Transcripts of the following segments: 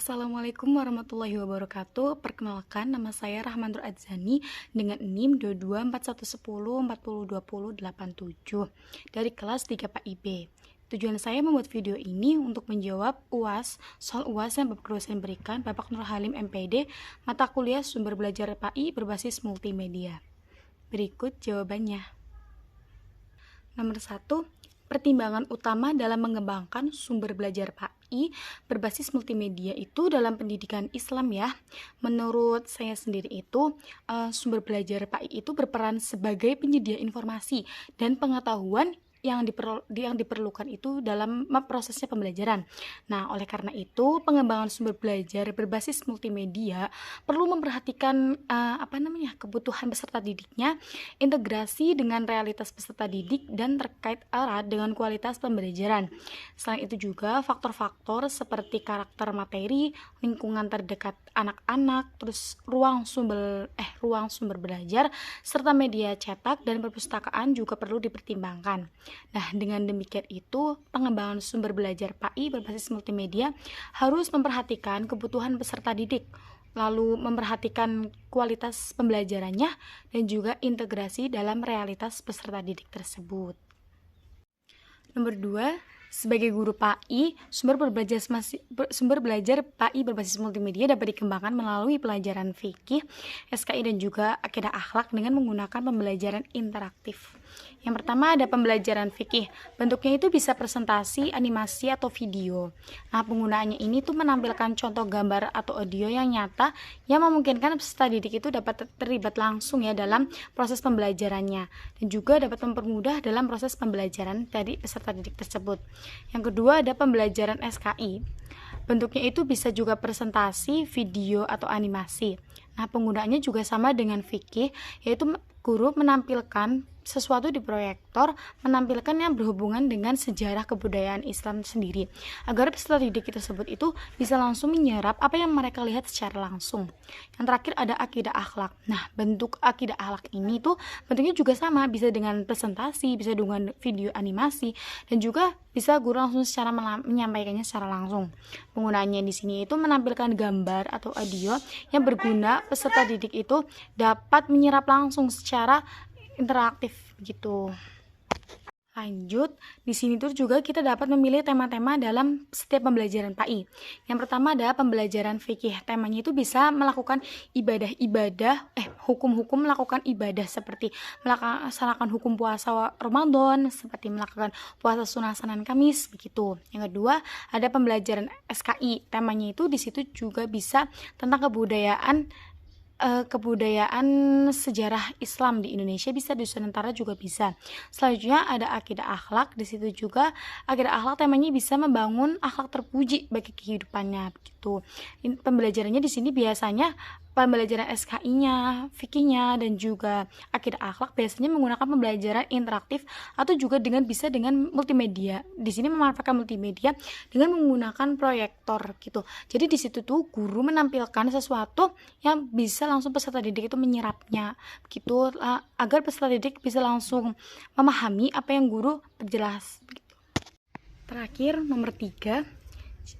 Assalamualaikum warahmatullahi wabarakatuh. Perkenalkan, nama saya Rahmanur Adzani dengan NIM 224110402087 dari kelas 3 PAIB. Tujuan saya membuat video ini untuk menjawab soal UAS yang Bapak dosen berikan, Bapak Nur Halim MPD, mata kuliah sumber belajar PAI berbasis multimedia. Berikut jawabannya. Nomor 1. Pertimbangan utama dalam mengembangkan sumber belajar PAI berbasis multimedia itu dalam pendidikan Islam ya. Menurut saya sendiri itu sumber belajar PAI itu berperan sebagai penyedia informasi dan pengetahuan yang diperlukan itu dalam prosesnya pembelajaran. Nah, oleh karena itu pengembangan sumber belajar berbasis multimedia perlu memperhatikan kebutuhan peserta didiknya, integrasi dengan realitas peserta didik, dan terkait erat dengan kualitas pembelajaran. Selain itu juga faktor-faktor seperti karakter materi, lingkungan terdekat anak-anak, terus ruang sumber belajar, serta media cetak dan perpustakaan juga perlu dipertimbangkan. Nah, dengan demikian itu, pengembangan sumber belajar PAI berbasis multimedia harus memperhatikan kebutuhan peserta didik, lalu memperhatikan kualitas pembelajarannya, dan juga integrasi dalam realitas peserta didik tersebut. Nomor 2, sebagai guru PAI, sumber belajar PAI berbasis multimedia dapat dikembangkan melalui pelajaran fikih, SKI, dan juga akidah akhlak dengan menggunakan pembelajaran interaktif. Yang pertama ada pembelajaran fikih. Bentuknya itu bisa presentasi, animasi, atau video. Nah, penggunaannya ini tuh menampilkan contoh gambar atau audio yang nyata yang memungkinkan peserta didik itu dapat terlibat langsung ya dalam proses pembelajarannya, dan juga dapat mempermudah dalam proses pembelajaran dari peserta didik tersebut. Yang kedua ada pembelajaran SKI. Bentuknya itu bisa juga presentasi, video, atau animasi. Nah, penggunaannya juga sama dengan fikih, yaitu guru menampilkan sesuatu di proyektor, menampilkan yang berhubungan dengan sejarah kebudayaan Islam sendiri, agar peserta didik tersebut itu bisa langsung menyerap apa yang mereka lihat secara langsung. Yang terakhir ada akidah akhlak. Nah, bentuk akidah akhlak ini tuh bentuknya juga sama, bisa dengan presentasi, bisa dengan video animasi, dan juga bisa guru langsung secara menyampaikannya secara langsung. Penggunaannya di sini itu menampilkan gambar atau audio yang berguna peserta didik itu dapat menyerap langsung secara interaktif gitu. Lanjut, di sini tuh juga kita dapat memilih tema-tema dalam setiap pembelajaran PAI. Yang pertama adalah pembelajaran fikih. Temanya itu bisa melakukan hukum-hukum melakukan ibadah seperti melaksanakan hukum puasa Ramadan, seperti melakukan puasa sunnah Senin Kamis begitu. Yang kedua, ada pembelajaran SKI. Temanya itu di situ juga bisa tentang kebudayaan sejarah Islam di Indonesia, bisa di Nusantara juga bisa. Selanjutnya ada akidah akhlak. Di situ juga akidah akhlak temanya bisa membangun akhlak terpuji bagi kehidupannya begitu. Pembelajarannya di sini biasanya pembelajaran SKI-nya, fikihnya, dan juga akidah akhlak biasanya menggunakan pembelajaran interaktif atau juga bisa dengan multimedia. Di sini memanfaatkan multimedia dengan menggunakan proyektor gitu. Jadi di situ tuh guru menampilkan sesuatu yang bisa langsung peserta didik itu menyerapnya gitu, agar peserta didik bisa langsung memahami apa yang guru perjelas begitu. Terakhir, nomor 3,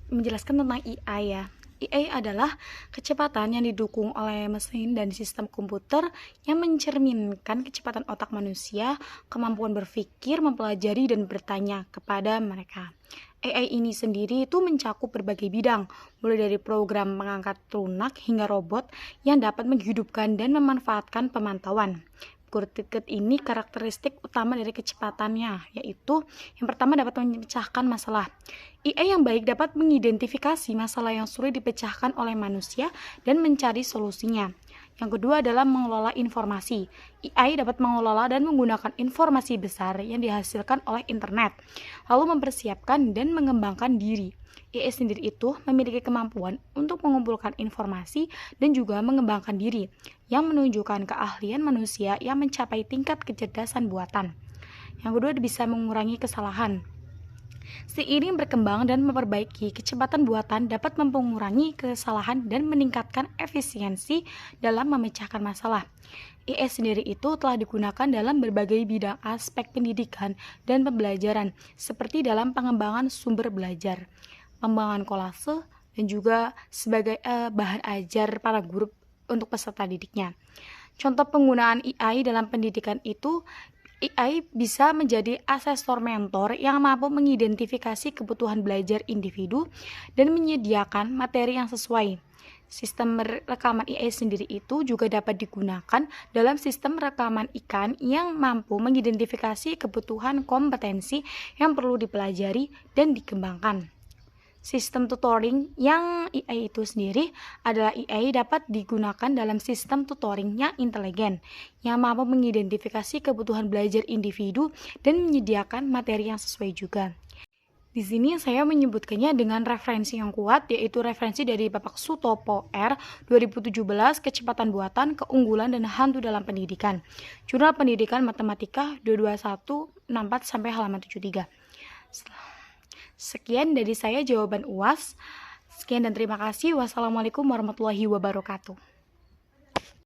menjelaskan tentang IA ya. IA adalah kecepatan yang didukung oleh mesin dan sistem komputer yang mencerminkan kecepatan otak manusia, kemampuan berpikir, mempelajari, dan bertanya kepada mereka. AI ini sendiri itu mencakup berbagai bidang, mulai dari program mengangkat lunak hingga robot yang dapat menghidupkan dan memanfaatkan pemantauan. Berikut ini karakteristik utama dari kecepatannya, yaitu yang pertama dapat memecahkan masalah. IA yang baik dapat mengidentifikasi masalah yang sulit dipecahkan oleh manusia dan mencari solusinya. Yang kedua adalah mengelola informasi. AI dapat mengelola dan menggunakan informasi besar yang dihasilkan oleh internet, lalu mempersiapkan dan mengembangkan diri. AI sendiri itu memiliki kemampuan untuk mengumpulkan informasi dan juga mengembangkan diri, yang menunjukkan keahlian manusia yang mencapai tingkat kecerdasan buatan. Yang kedua, bisa mengurangi kesalahan. Seiring berkembang dan memperbaiki, kecepatan buatan dapat mengurangi kesalahan dan meningkatkan efisiensi dalam memecahkan masalah. AI sendiri itu telah digunakan dalam berbagai bidang aspek pendidikan dan pembelajaran, seperti dalam pengembangan sumber belajar, pengembangan kolase, dan juga sebagai bahan ajar para guru untuk peserta didiknya. Contoh penggunaan AI dalam pendidikan itu, AI bisa menjadi asesor mentor yang mampu mengidentifikasi kebutuhan belajar individu dan menyediakan materi yang sesuai. Sistem rekaman AI sendiri itu juga dapat digunakan dalam sistem rekaman ikan yang mampu mengidentifikasi kebutuhan kompetensi yang perlu dipelajari dan dikembangkan. Sistem tutoring yang AI itu sendiri adalah AI dapat digunakan dalam sistem tutoring yang inteligen, yang mampu mengidentifikasi kebutuhan belajar individu dan menyediakan materi yang sesuai juga. Di sini saya menyebutkannya dengan referensi yang kuat, yaitu referensi dari Bapak Sutopo R. 2017, Kecepatan Buatan, Keunggulan dan Hantu dalam Pendidikan. Jurnal Pendidikan Matematika 22164 sampai halaman 73. Sekian dari saya jawaban UAS. Sekian dan terima kasih. Wassalamualaikum warahmatullahi wabarakatuh.